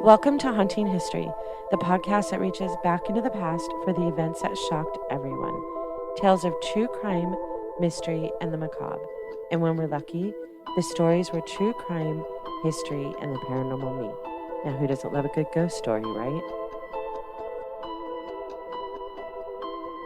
Welcome to Haunting History, the podcast that reaches back into the past for the events that shocked everyone. Tales of true crime, mystery, and the macabre. And when we're lucky, the stories were true crime, history, and the paranormal me. Now, who doesn't love a good ghost story, right?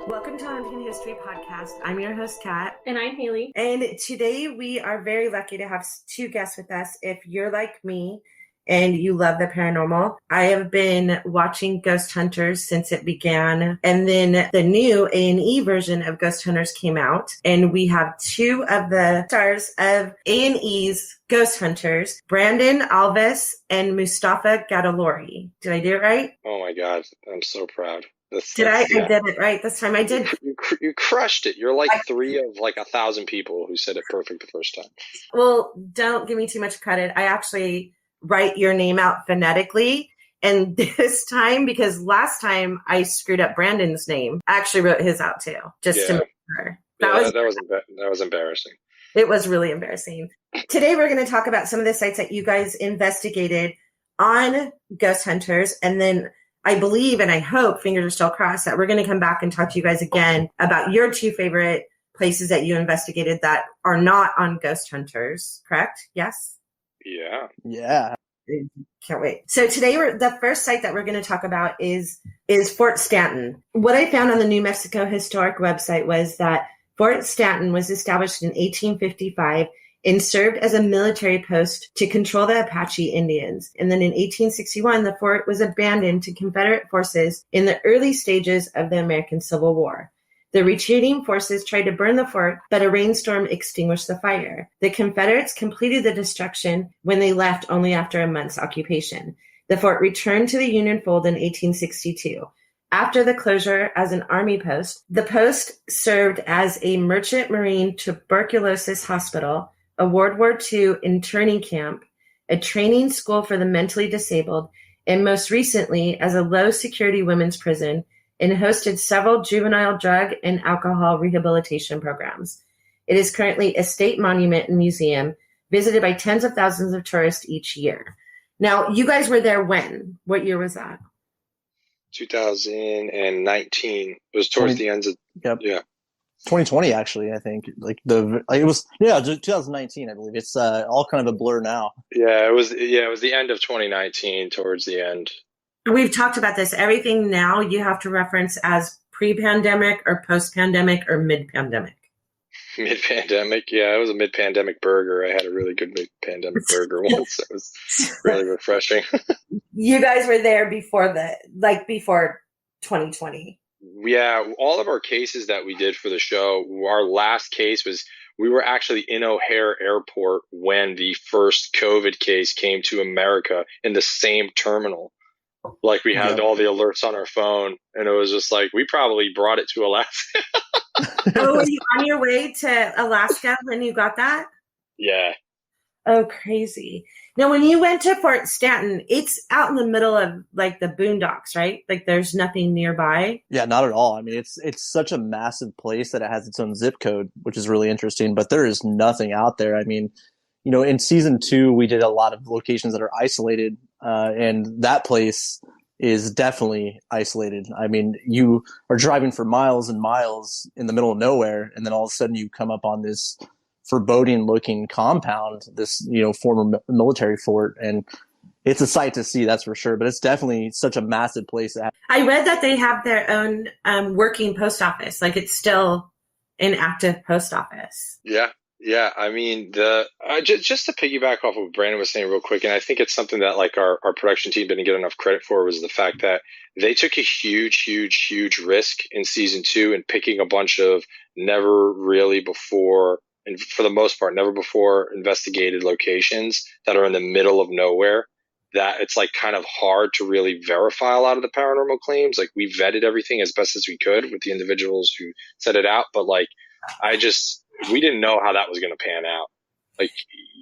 Welcome to Haunting History Podcast. I'm your host, Kat. And I'm Haley. And today we are very lucky to have two guests with us. If you're like me, and you love the paranormal, I have been watching Ghost Hunters since it began. And then the new A&E version of Ghost Hunters came out. And we have two of the stars of A&E's Ghost Hunters, Brandon Alvis and Mustafa Gatollari. Did I do it right? Oh my God. I'm so proud. I did it right this time. I did. You crushed it. You're like three of like 1,000 people who said it perfect the first time. Well, don't give me too much credit. I actually write your name out phonetically. And this time, because last time I screwed up Brandon's name, I actually wrote his out too, just to make sure. That was embarrassing. It was really embarrassing. Today, we're going to talk about some of the sites that you guys investigated on Ghost Hunters. And then I believe, and I hope, fingers are still crossed, that we're going to come back and talk to you guys again about your two favorite places that you investigated that are not on Ghost Hunters. Correct? Yes? Yeah. Can't wait. So today, the first site that we're going to talk about is Fort Stanton. What I found on the New Mexico Historic website was that Fort Stanton was established in 1855 and served as a military post to control the Apache Indians. And then in 1861, the fort was abandoned to Confederate forces in the early stages of the American Civil War. The retreating forces tried to burn the fort, but a rainstorm extinguished the fire. The Confederates completed the destruction when they left only after a month's occupation. The fort returned to the Union fold in 1862. After the closure as an army post, the post served as a merchant marine tuberculosis hospital, a World War II interning camp, a training school for the mentally disabled, and most recently as a low-security women's prison, and hosted several juvenile drug and alcohol rehabilitation programs. It is currently a state monument and museum visited by tens of thousands of tourists each year. Now, you guys were there when? What year was that? 2019. It was towards the end of... Yep. Yeah. 2020, it was 2019, I believe. It's all kind of a blur now. It was the end of 2019, towards the end. We've talked about this. Everything now you have to reference as pre-pandemic or post-pandemic or mid-pandemic. Mid-pandemic, yeah. It was a mid-pandemic burger. I had a really good mid-pandemic burger once. It was really refreshing. You guys were there before 2020. Yeah, all of our cases that we did for the show, our last case was we were actually in O'Hare Airport when the first COVID case came to America in the same terminal. Like we had all the alerts on our phone, and it was just like we probably brought it to Alaska. Oh, were you on your way to Alaska when you got that? Yeah. Oh, crazy. Now, when you went to Fort Stanton, it's out in the middle of like the boondocks, right? Like there's nothing nearby. Yeah, not at all. I mean, it's such a massive place that it has its own zip code, which is really interesting, but there is nothing out there. I mean, you know, in season 2, we did a lot of locations that are isolated, and that place is definitely isolated. I mean, you are driving for miles and miles in the middle of nowhere, and then all of a sudden you come up on this foreboding-looking compound, this, you know, former military fort, and it's a sight to see, that's for sure. But it's definitely such a massive place. I read that they have their own working post office. Like it's still an active post office. Yeah, I mean, just to piggyback off of what Brandon was saying real quick, and I think it's something that like our production team didn't get enough credit for, was the fact that they took a huge risk in season 2 in picking a bunch of never really before, and for the most part, never before investigated locations that are in the middle of nowhere, that it's like kind of hard to really verify a lot of the paranormal claims. Like we vetted everything as best as we could with the individuals who set it out, but like we didn't know how that was going to pan out. Like,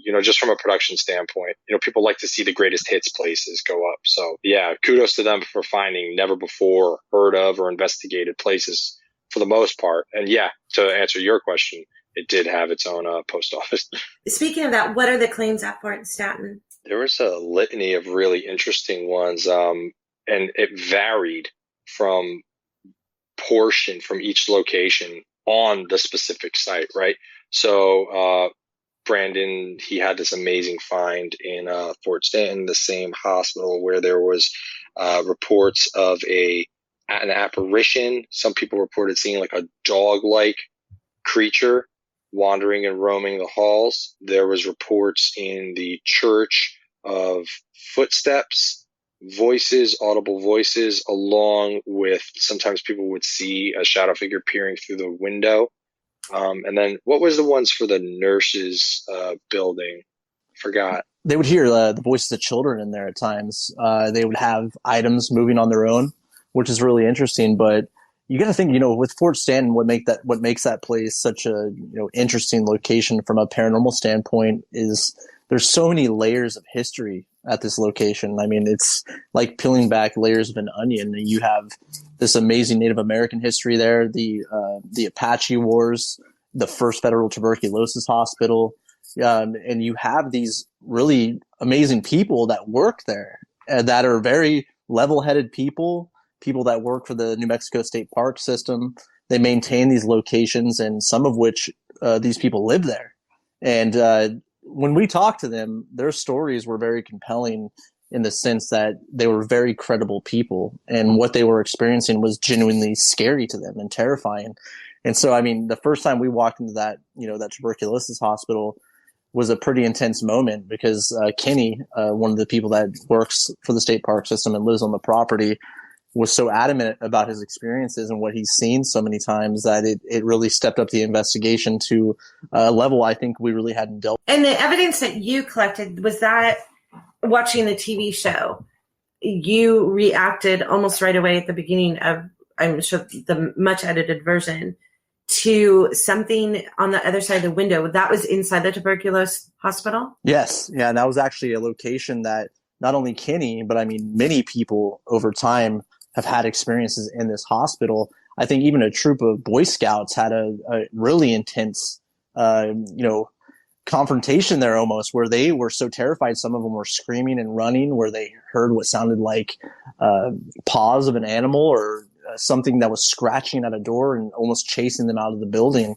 you know, just from a production standpoint, you know, people like to see the greatest hits places go up. So yeah, kudos to them for finding never before heard of or investigated places for the most part. And yeah, to answer your question, it did have its own post office. Speaking of that, what are the claims at Fort Stanton? There was a litany of really interesting ones, and it varied from each location on the specific site, right? So Brandon, he had this amazing find in Fort Stanton, the same hospital where there was reports of an apparition. Some people reported seeing like a dog-like creature wandering and roaming the halls. There was reports in the church of footsteps, voices, audible voices, along with sometimes people would see a shadow figure peering through the window. And then what was the ones for the nurses building? Forgot. They would hear the voices of children in there at times. They would have items moving on their own, which is really interesting. But you got to think, with Fort Stanton, what makes that place such a interesting location from a paranormal standpoint is there's so many layers of history at this location. I mean, it's like peeling back layers of an onion. You have this amazing Native American history there, the Apache Wars, the first federal tuberculosis hospital, and you have these really amazing people that work there that are very level-headed people that work for the New Mexico State Park System. They maintain these locations, and some of which these people live there. And when we talked to them, their stories were very compelling in the sense that they were very credible people, and what they were experiencing was genuinely scary to them and terrifying. And so, I mean, the first time we walked into that, that tuberculosis hospital was a pretty intense moment because Kenny, one of the people that works for the state park system and lives on the property, was so adamant about his experiences and what he's seen so many times that it really stepped up the investigation to a level I think we really hadn't dealt with. And the evidence that you collected, was that watching the TV show, you reacted almost right away at the beginning of, I'm sure, the much edited version to something on the other side of the window. That was inside the tuberculosis hospital? Yes. Yeah. And that was actually a location that not only Kenny, but I mean, many people over time have had experiences in this hospital. I think even a troop of Boy Scouts had a really intense, confrontation there almost, where they were so terrified. Some of them were screaming and running, where they heard what sounded like paws of an animal or something that was scratching at a door and almost chasing them out of the building.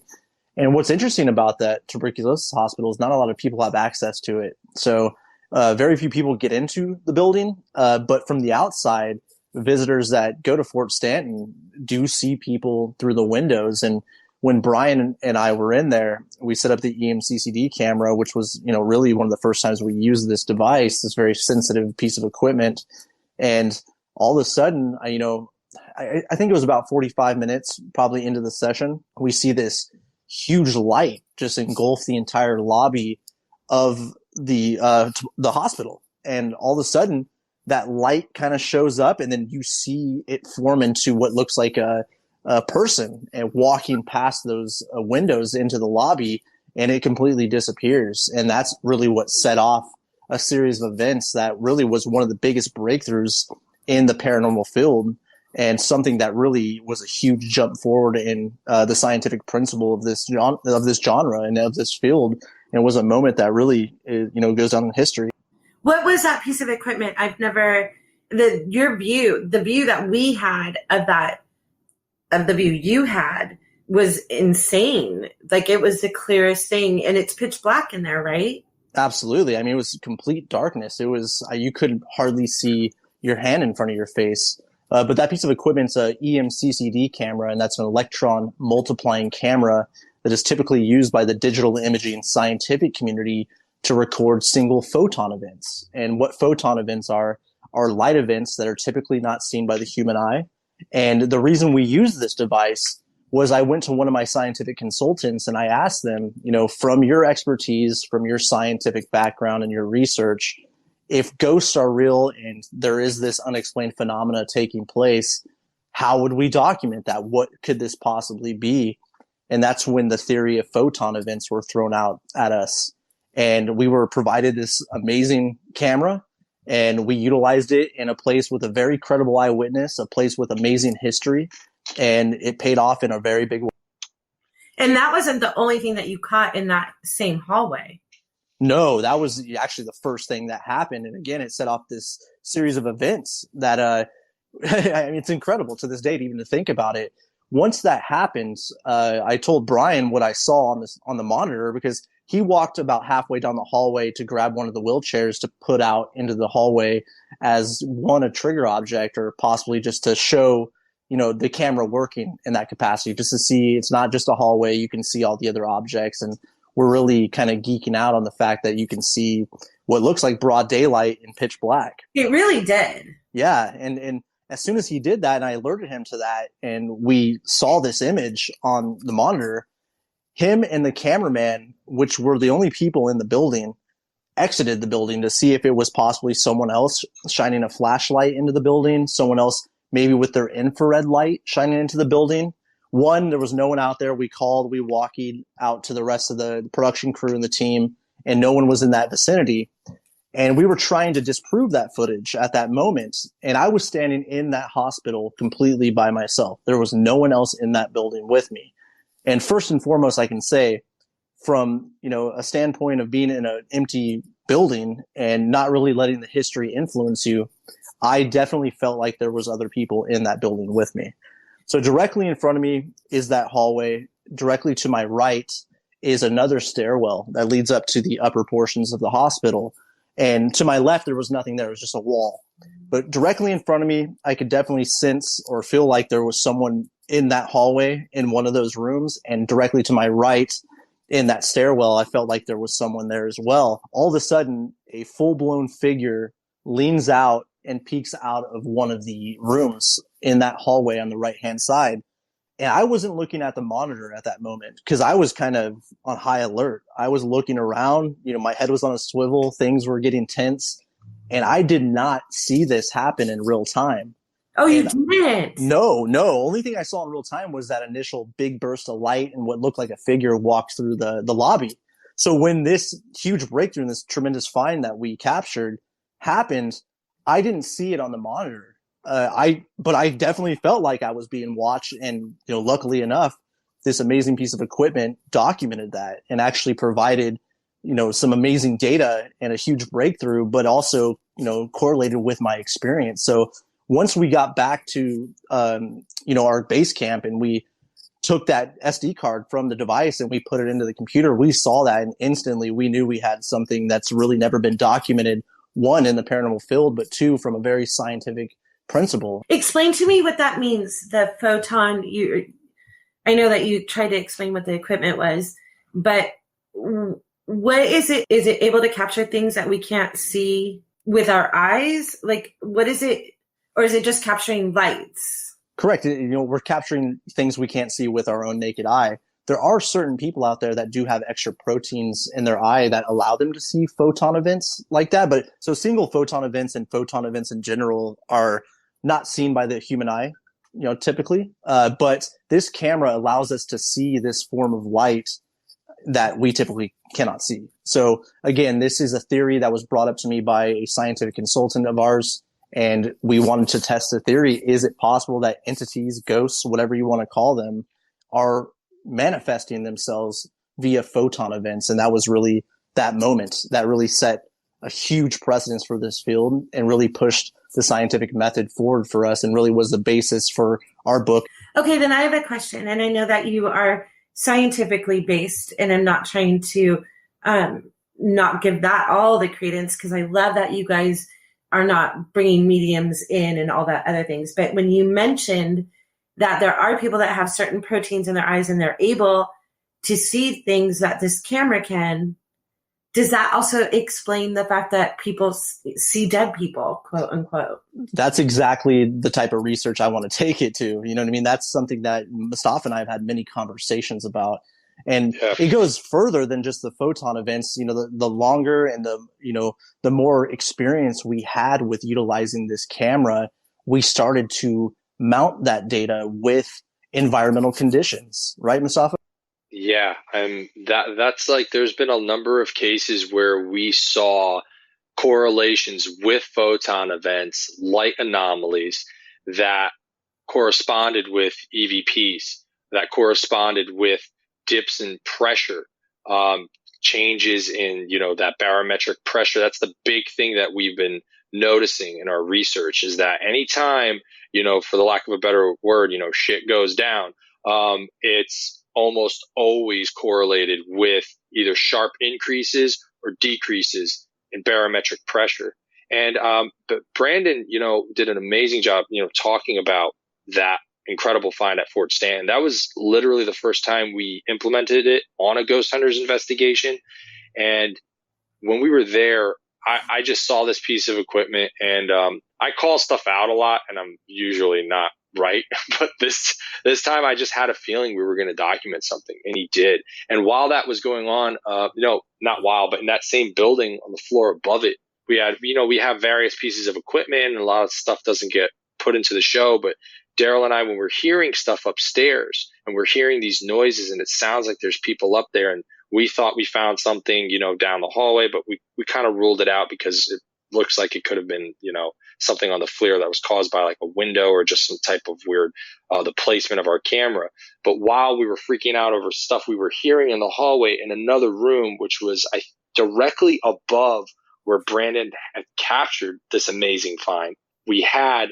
And what's interesting about that tuberculosis hospital is not a lot of people have access to it. So very few people get into the building, but from the outside, visitors that go to Fort Stanton do see people through the windows. And when Brian and I were in there, we set up the EMCCD camera, which was, really one of the first times we used this device, this very sensitive piece of equipment. And all of a sudden, I think it was about 45 minutes probably into the session, we see this huge light just engulf the entire lobby of the hospital. And all of a sudden, that light kind of shows up, and then you see it form into what looks like a person and walking past those windows into the lobby, and it completely disappears. And that's really what set off a series of events that really was one of the biggest breakthroughs in the paranormal field, and something that really was a huge jump forward in the scientific principle of this genre and of this field. And it was a moment that really, goes down in history. What was that piece of equipment? The view that we had of the view you had was insane. Like, it was the clearest thing, and it's pitch black in there, right? Absolutely. I mean, it was complete darkness. It was, you could hardly see your hand in front of your face. But that piece of equipment's a EMCCD camera, and that's an electron multiplying camera that is typically used by the digital imaging scientific community to record single photon events. And what photon events are light events that are typically not seen by the human eye. And the reason we use this device was I went to one of my scientific consultants and I asked them, from your expertise, from your scientific background and your research, if ghosts are real and there is this unexplained phenomena taking place, how would we document that? What could this possibly be? And that's when the theory of photon events were thrown out at us. And we were provided this amazing camera, and we utilized it in a place with a very credible eyewitness, a place with amazing history, and it paid off in a very big way. And that wasn't the only thing that you caught in that same hallway. No, that was actually the first thing that happened. And again, it set off this series of events that, I mean, it's incredible to this date, even to think about it. Once that happens, I told Brian what I saw on the monitor, because he walked about halfway down the hallway to grab one of the wheelchairs to put out into the hallway as a trigger object, or possibly just to show, the camera working in that capacity, just to see it's not just a hallway. You can see all the other objects. And we're really kind of geeking out on the fact that you can see what looks like broad daylight in pitch black. It really did. Yeah. And as soon as he did that, and I alerted him to that, and we saw this image on the monitor, him and the cameraman, which were the only people in the building, exited the building to see if it was possibly someone else shining a flashlight into the building, someone else maybe with their infrared light shining into the building. One, there was no one out there. We walkied out to the rest of the production crew and the team, and no one was in that vicinity. And we were trying to disprove that footage at that moment. And I was standing in that hospital completely by myself. There was no one else in that building with me. And first and foremost, I can say, from, a standpoint of being in an empty building and not really letting the history influence you, I definitely felt like there was other people in that building with me. So directly in front of me is that hallway. Directly to my right is another stairwell that leads up to the upper portions of the hospital. And to my left, there was nothing there. It was just a wall. But directly in front of me, I could definitely sense or feel like there was someone in that hallway in one of those rooms. And directly to my right in that stairwell, I felt like there was someone there as well. All of a sudden, a full-blown figure leans out and peeks out of one of the rooms in that hallway on the right-hand side. And I wasn't looking at the monitor at that moment because I was kind of on high alert. I was looking around, my head was on a swivel, things were getting tense, and I did not see this happen in real time. Oh, you didn't? No. Only thing I saw in real time was that initial big burst of light and what looked like a figure walked through the lobby. So when this huge breakthrough and this tremendous find that we captured happened, I didn't see it on the monitor. But I definitely felt like I was being watched, and luckily enough, this amazing piece of equipment documented that and actually provided some amazing data and a huge breakthrough, but also correlated with my experience. So once we got back to our base camp and we took that SD card from the device and we put it into the computer, we saw that, and instantly we knew we had something that's really never been documented, one, in the paranormal field, but two, from a very scientific principle. Explain to me what that means, the photon. I know that you tried to explain what the equipment was, but what is it? Is it able to capture things that we can't see with our eyes? Like, what is it? Or is it just capturing lights? Correct. We're capturing things we can't see with our own naked eye. There are certain people out there that do have extra proteins in their eye that allow them to see photon events like that. But so single photon events and photon events in general are not seen by the human eye, typically. But this camera allows us to see this form of light that we typically cannot see. So again, this is a theory that was brought up to me by a scientific consultant of ours, and we wanted to test the theory. Is it possible that entities, ghosts, whatever you want to call them, are manifesting themselves via photon events? And that was really that moment that really set a huge precedence for this field and really pushed the scientific method forward for us, and really was the basis for our book. Okay, then I have a question, and I know that you are scientifically based, and I'm not trying to not give that all the credence, because I love that you guys are not bringing mediums in and all that other things. But when you mentioned that there are people that have certain proteins in their eyes and they're able to see things that this camera can, does that also explain the fact that people see dead people, quote unquote? That's exactly the type of research I want to take it to. You know what I mean? That's something that Mustafa and I have had many conversations about. And it goes further than just the photon events. The longer and the more experience we had with utilizing this camera, we started to mount that data with environmental conditions, right, Mustafa? Yeah, that's like, there's been a number of cases where we saw correlations with photon events, light anomalies that corresponded with EVPs, that corresponded with dips in pressure, changes in, that barometric pressure. That's the big thing that we've been noticing in our research, is that anytime, for the lack of a better word, shit goes down, it's almost always correlated with either sharp increases or decreases in barometric pressure. And but Brandon, did an amazing job, talking about that incredible find at Fort Stanton. That was literally the first time we implemented it on a ghost hunters investigation. And when we were there, I just saw this piece of equipment, and I call stuff out a lot, and I'm usually not right. But this time I just had a feeling we were going to document something, and he did. And while that was going on, not while, but in that same building on the floor above it, we had, we have various pieces of equipment, and a lot of stuff doesn't get put into the show. But Daryl and I, when we're hearing stuff upstairs and we're hearing these noises and it sounds like there's people up there, and we thought we found something, down the hallway, but we kind of ruled it out because it looks like it could have been, something on the FLIR that was caused by like a window or just some type of weird, the placement of our camera. But while we were freaking out over stuff we were hearing in the hallway, in another room, which was directly above where Brandon had captured this amazing find, we had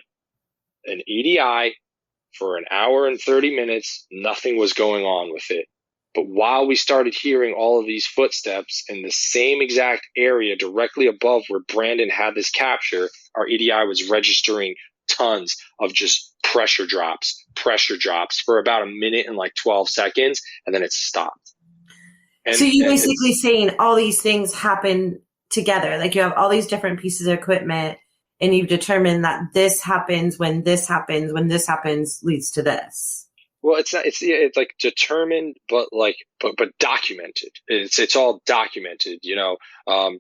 an EDI for an hour and 30 minutes. Nothing was going on with it. But while we started hearing all of these footsteps in the same exact area directly above where Brandon had this capture, our EDI was registering tons of just pressure drops for about a minute and like 12 seconds, and then it stopped. So you're basically saying all these things happen together. Like you have all these different pieces of equipment, and you've determined that this happens when this happens, when this happens leads to this. Well, it's not. It's like determined, but documented. It's all documented. To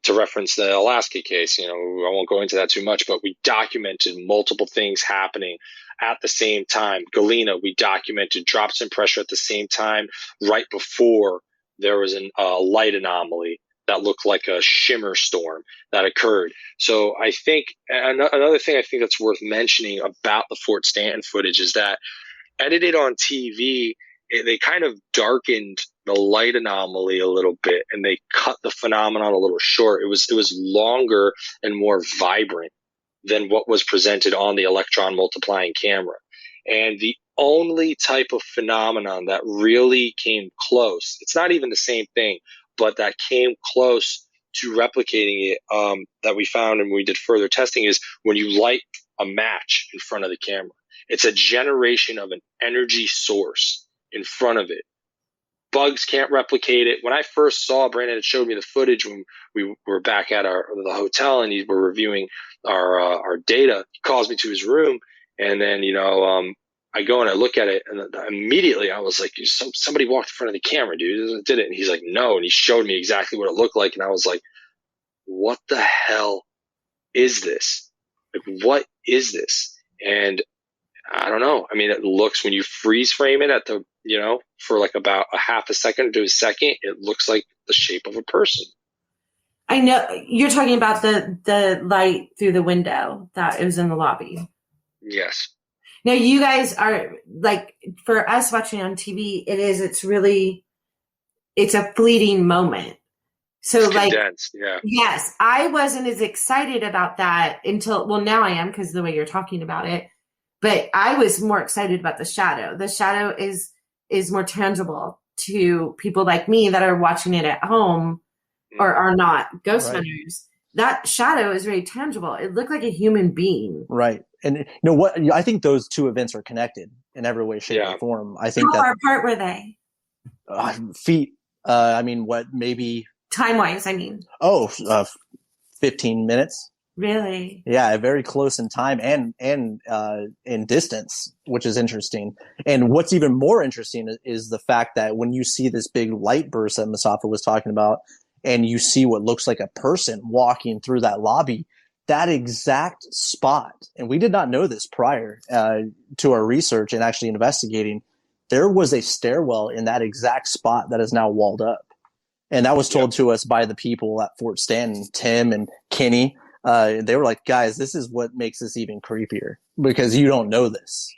reference the Alaska case. I won't go into that too much, but we documented multiple things happening at the same time. Galena, we documented drops in pressure at the same time, right before there was a light anomaly that looked like a shimmer storm that occurred. So I think another thing I think that's worth mentioning about the Fort Stanton footage is that, edited on TV, they kind of darkened the light anomaly a little bit, and they cut the phenomenon a little short. It was longer and more vibrant than what was presented on the electron multiplying camera. And the only type of phenomenon that really came close, it's not even the same thing, but that came close to replicating it, that we found and we did further testing, is when you light a match in front of the camera. It's a generation of an energy source in front of it. Bugs can't replicate it. When I first saw Brandon, it showed me the footage when we were back at the hotel, and we were reviewing our data. He calls me to his room, and then I go and I look at it, and immediately I was like, somebody walked in front of the camera, dude. Did it? And he's like, no. And he showed me exactly what it looked like, and I was like, what the hell is this? Like, what is this? And I don't know. I mean, it looks, when you freeze frame it at the, for like about a half a second to a second, it looks like the shape of a person. I know you're talking about the light through the window that was in the lobby. Yes. Now you guys are like, for us watching on TV, it's a fleeting moment. So it's like, condensed, yeah. Yes, I wasn't as excited about that now I am, because the way you're talking about it. But I was more excited about the shadow. The shadow is more tangible to people like me that are watching it at home or are not ghost hunters. That shadow is very tangible. It looked like a human being. Right. And what? I think those two events are connected in every way, shape, or form. I think how far apart were they? Feet. Maybe time-wise, I mean. 15 minutes. Really? Yeah, very close in time and in distance, which is interesting. And what's even more interesting is the fact that when you see this big light burst that Mustafa was talking about, and you see what looks like a person walking through that lobby, that exact spot, and we did not know this prior to our research and actually investigating, there was a stairwell in that exact spot that is now walled up. And that was told to us by the people at Fort Stanton, Tim and Kenny. They were like, guys, this is what makes this even creepier, because you don't know this.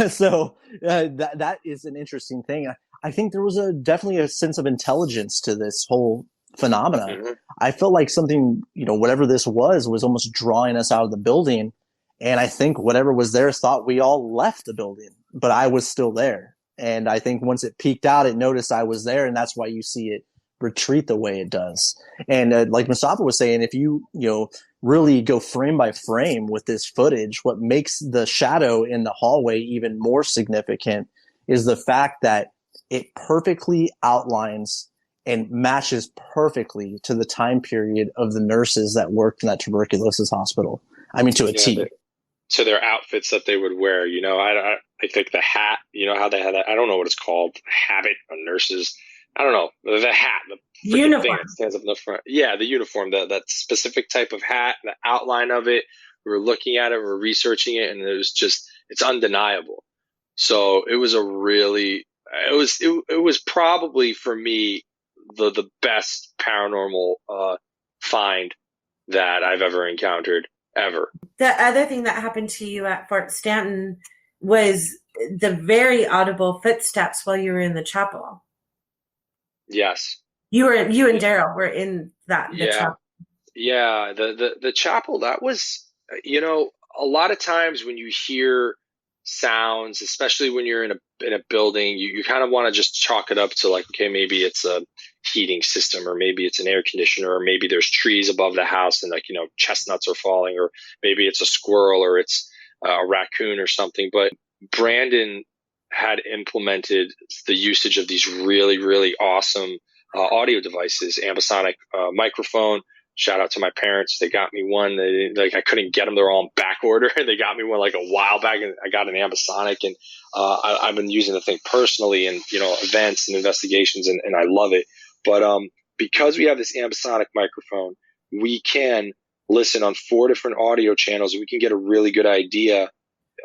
So that is an interesting thing. I think there was definitely a sense of intelligence to this whole phenomena. Mm-hmm. I felt like something, whatever this was almost drawing us out of the building. And I think whatever was there thought we all left the building, but I was still there. And I think once it peeked out, it noticed I was there, and that's why you see it retreat the way it does. And like Mustafa was saying, if you really go frame by frame with this footage, what makes the shadow in the hallway even more significant is the fact that it perfectly outlines and matches perfectly to the time period of the nurses that worked in that tuberculosis hospital. I mean, to a T. To their outfits that they would wear, I think the hat, how they had that, I don't know what it's called, habit of nurses. I don't know, the hat, the uniform thing that stands up in the front. Yeah, the uniform, that specific type of hat, the outline of it. We were looking at it, we were researching it, and it's undeniable. So it was it was probably for me the best paranormal find that I've ever encountered, ever. The other thing that happened to you at Fort Stanton was the very audible footsteps while you were in the chapel. Yes. You and Daryl were in the chapel. Yeah. The chapel, that was, a lot of times when you hear sounds, especially when you're in a building, you kind of want to just chalk it up to like, okay, maybe it's a heating system, or maybe it's an air conditioner, or maybe there's trees above the house and chestnuts are falling, or maybe it's a squirrel, or it's a raccoon or something. But Brandon had implemented the usage of these really, really awesome audio devices, ambisonic microphone. Shout out to my parents. They got me one. I couldn't get them. They're all in back order. They got me one like a while back, and I got an ambisonic, and I've been using the thing personally in events and investigations, and I love it. But because we have this ambisonic microphone, we can listen on 4 different audio channels, and we can get a really good idea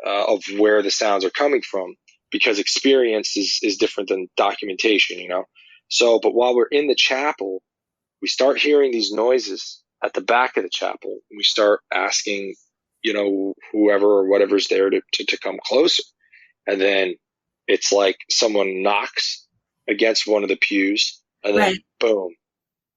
of where the sounds are coming from, because experience is different than documentation, So, but while we're in the chapel, we start hearing these noises at the back of the chapel, and we start asking, whoever or whatever's there to come closer. And then it's like someone knocks against one of the pews, and then boom,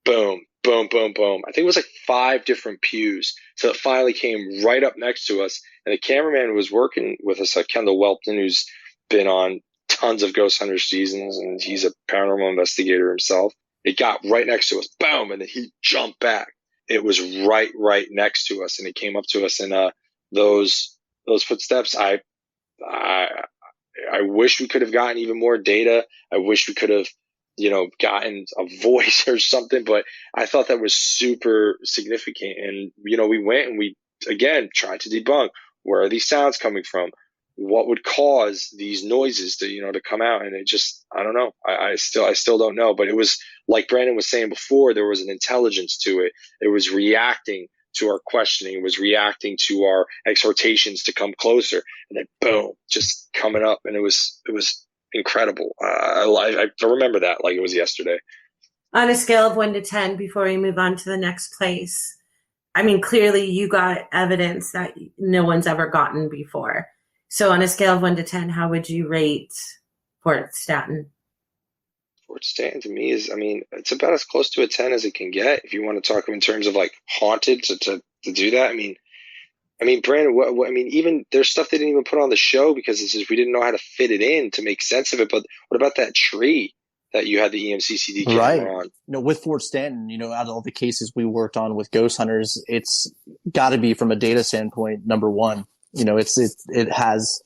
boom, boom, boom, boom. I think it was like 5 different pews. So it finally came right up next to us. And the cameraman who was working with us, Kendall Welpton, who's been on tons of Ghost Hunter seasons, and he's a paranormal investigator himself. It got right next to us, boom, and then he jumped back. It was right next to us, and it came up to us. And those footsteps, I wish we could have gotten even more data. I wish we could have, gotten a voice or something, but I thought that was super significant. And, we went and we, again, tried to debunk, where are these sounds coming from? What would cause these noises to come out? And it just, I don't know. I still don't know. But it was like Brandon was saying before, there was an intelligence to it. It was reacting to our questioning. It was reacting to our exhortations to come closer, and then boom, just coming up. And it was incredible. I remember that like it was yesterday. On a scale of 1 to 10, before we move on to the next place, I mean, clearly you got evidence that no one's ever gotten before. So on a scale of 1 to 10, how would you rate Fort Stanton? Fort Stanton to me is, it's about as close to a 10 as it can get. If you want to talk in terms of like haunted to do that. Brandon, what even there's stuff they didn't even put on the show because it's just, we didn't know how to fit it in to make sense of it. But what about that tree that you had the EMCCD camera on? With Fort Stanton, out of all the cases we worked on with ghost hunters, it's got to be, from a data standpoint, number one. It has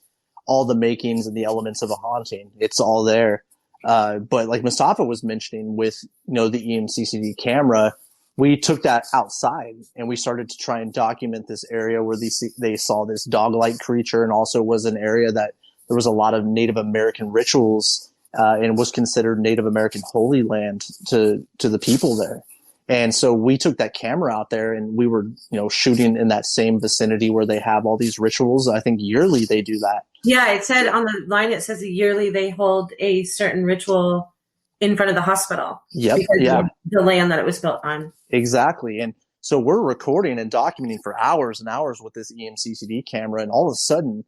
all the makings and the elements of a haunting. It's all there. But like Mustafa was mentioning with, the EMCCD camera, we took that outside and we started to try and document this area where they saw this dog-like creature, and also was an area that there was a lot of Native American rituals, and was considered Native American holy land to the people there. And so we took that camera out there, and we were, shooting in that same vicinity where they have all these rituals. I think yearly they do that. Yeah, it said on the line, it says yearly they hold a certain ritual in front of the hospital. Yep. Because of the land that it was built on. Exactly. And so we're recording and documenting for hours and hours with this EMCCD camera, and all of a sudden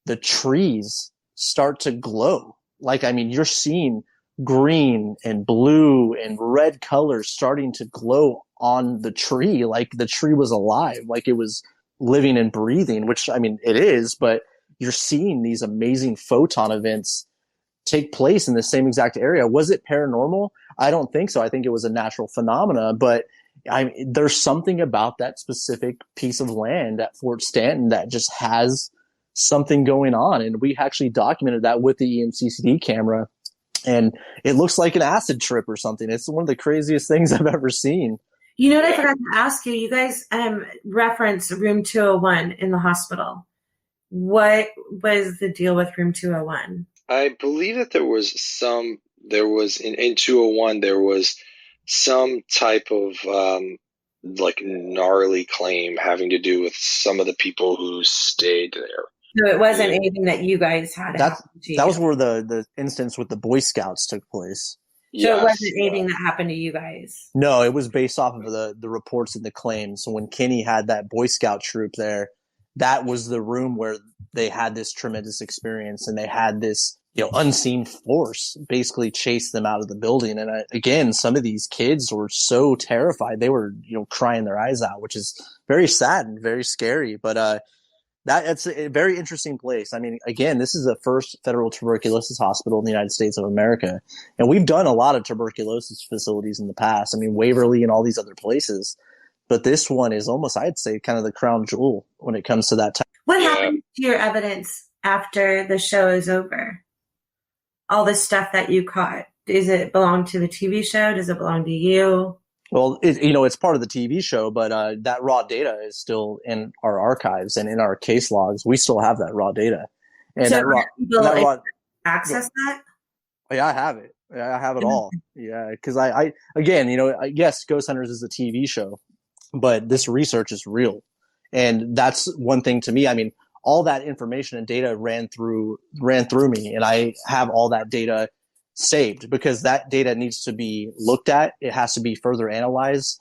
the trees start to glow. Like, you're seeing green and blue and red colors starting to glow on the tree, like the tree was alive, like it was living and breathing, which, I mean, it is, but you're seeing these amazing photon events take place in the same exact area. Was it paranormal? I don't think so. I think it was a natural phenomena, but there's something about that specific piece of land at Fort Stanton that just has something going on. And we actually documented that with the EMCCD camera. And it looks like an acid trip or something. It's one of the craziest things I've ever seen. You know what I forgot to ask you? You guys referenced room 201 in the hospital. What was the deal with room 201? I believe that there was in 201, there was some type of like gnarly claim having to do with some of the people who stayed there. So it wasn't anything that you guys had. That was where the instance with the Boy Scouts took place. So it wasn't anything that happened to you guys? No, it was based off of the reports and the claims. So when Kenny had that Boy Scout troop there, that was the room where they had this tremendous experience, and they had this, unseen force basically chase them out of the building. And again, some of these kids were so terrified. They were, crying their eyes out, which is very sad and very scary. But it's a very interesting place. I mean, again, this is the first federal tuberculosis hospital in the United States of America. And we've done a lot of tuberculosis facilities in the past. I mean, Waverly and all these other places. But this one is almost, I'd say, kind of the crown jewel when it comes to that type. What happened to your evidence after the show is over? All the stuff that you caught, does it belong to the TV show? Does it belong to you? Well, it's part of the TV show, but that raw data is still in our archives and in our case logs. We still have that raw data. And so people access that? Yeah, I have it. I have it all. Yeah, because I again, yes, Ghost Hunters is a TV show, but this research is real. And that's one thing to me. I mean, all that information and data ran through me, and I have all that data saved because that data needs to be looked at. It has to be further analyzed.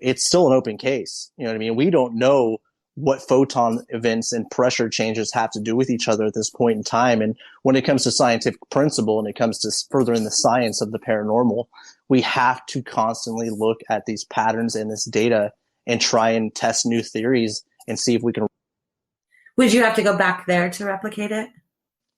It's still an open case. You know what I mean? We don't know what photon events and pressure changes have to do with each other at this point in time. And when it comes to scientific principle and it comes to furthering the science of the paranormal, we have to constantly look at these patterns and this data and try and test new theories and see if we can. Would you have to go back there to replicate it?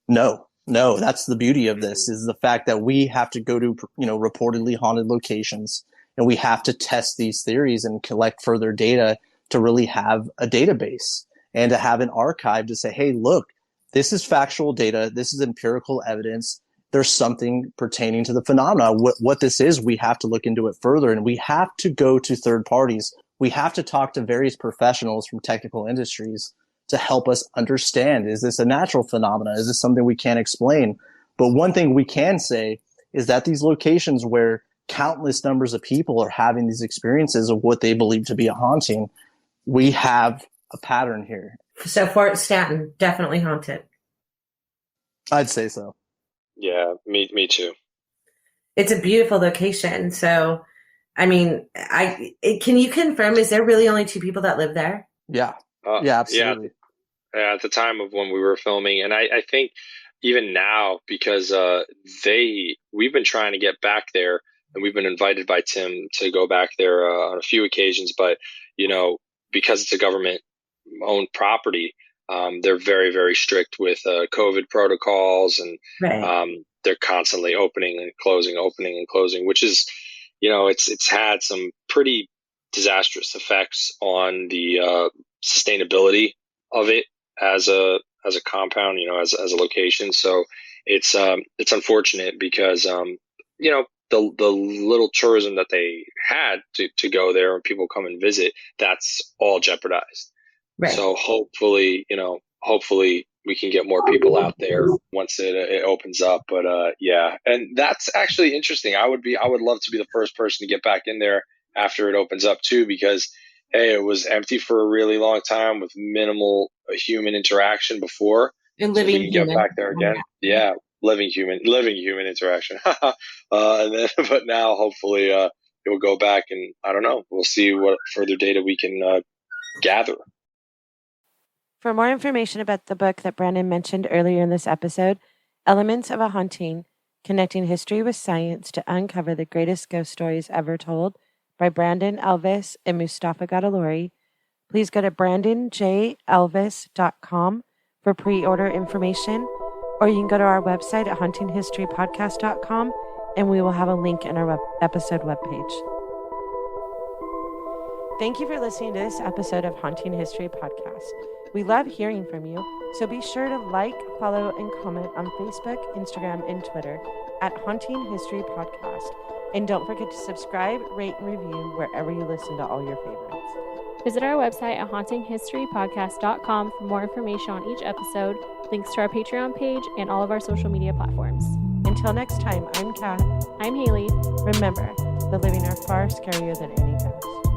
No, that's the beauty of this, is the fact that we have to go to, reportedly haunted locations, and we have to test these theories and collect further data to really have a database and to have an archive to say, hey, look, this is factual data. This is empirical evidence. There's something pertaining to the phenomena. What this is, we have to look into it further, and we have to go to third parties. We have to talk to various professionals from technical industries to help us understand, is this a natural phenomena? Is this something we can't explain? But one thing we can say is that these locations where countless numbers of people are having these experiences of what they believe to be a haunting, we have a pattern here. So Fort Stanton, definitely haunted. I'd say so. Yeah, me too. It's a beautiful location. So, I mean, can you confirm, is there really only 2 people that live there? Yeah. Yeah, absolutely. Yeah, at the time of when we were filming, and I think even now, because we've been trying to get back there, and we've been invited by Tim to go back there on a few occasions, but because it's a government-owned property, they're very, very strict with COVID protocols, and right. They're constantly opening and closing, which is, it's had some pretty disastrous effects on the sustainability of it as a compound, as a location. So it's unfortunate because the little tourism that they had to go there and people come and visit, that's all jeopardized. Right. So hopefully we can get more people out there once it opens up. But yeah, and that's actually interesting. I would love to be the first person to get back in there after it opens up too, because hey, it was empty for a really long time with minimal human interaction before. And living human. Get back there again. Yeah, living human interaction. And then, but now hopefully it will go back, and I don't know. We'll see what further data we can gather. For more information about the book that Brandon mentioned earlier in this episode, Elements of a Haunting, Connecting History with Science to Uncover the Greatest Ghost Stories Ever Told by Brandon, Alvis, and Mustafa Gatollari. Please go to brandonjalvis.com for pre-order information, or you can go to our website at hauntinghistorypodcast.com, and we will have a link in our episode webpage. Thank you for listening to this episode of Haunting History Podcast. We love hearing from you, so be sure to like, follow, and comment on Facebook, Instagram, and Twitter at Haunting History Podcast. And don't forget to subscribe, rate, and review wherever you listen to all your favorites. Visit our website at hauntinghistorypodcast.com for more information on each episode, links to our Patreon page, and all of our social media platforms. Until next time, I'm Kat. I'm Haley. Remember, the living are far scarier than any ghost.